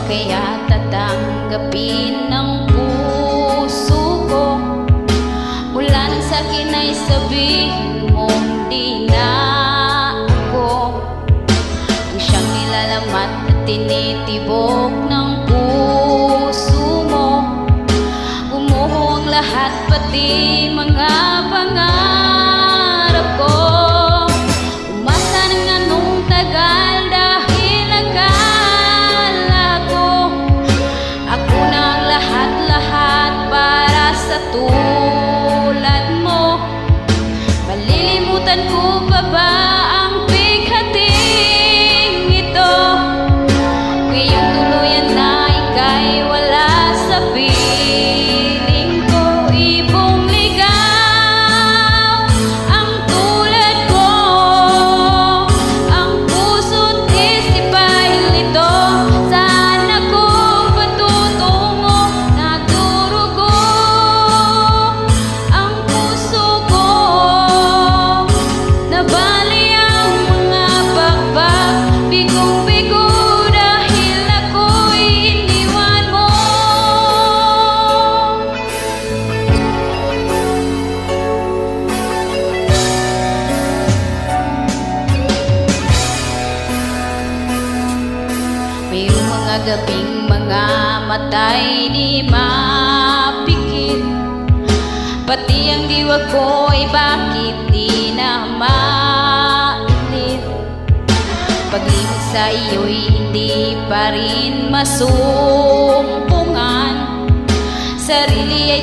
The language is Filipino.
Kaya tatanggapin ng puso ko mula nang sa akin ay sabihin mong di na ako ang siyang nilalamat at tinitibok ng puso mo. Gumuho ang lahat pati mga pangarap ko. Umasa ng anong tagal dahil ako na ang lahat-lahat para sa tulad mo. Malilimutan ko pa ba ang bighating ito? Ngayong tuluyan na ika'y wala sa piling ko. Ibong ligaw ang tulad ko, ang puso't isip ay lito. Gabing mga matay di mapikit, pati ang diwa ko ay bakit di na mainit. Pag-ibig sa iyo'y hindi pa rin masumpungan, sarili ay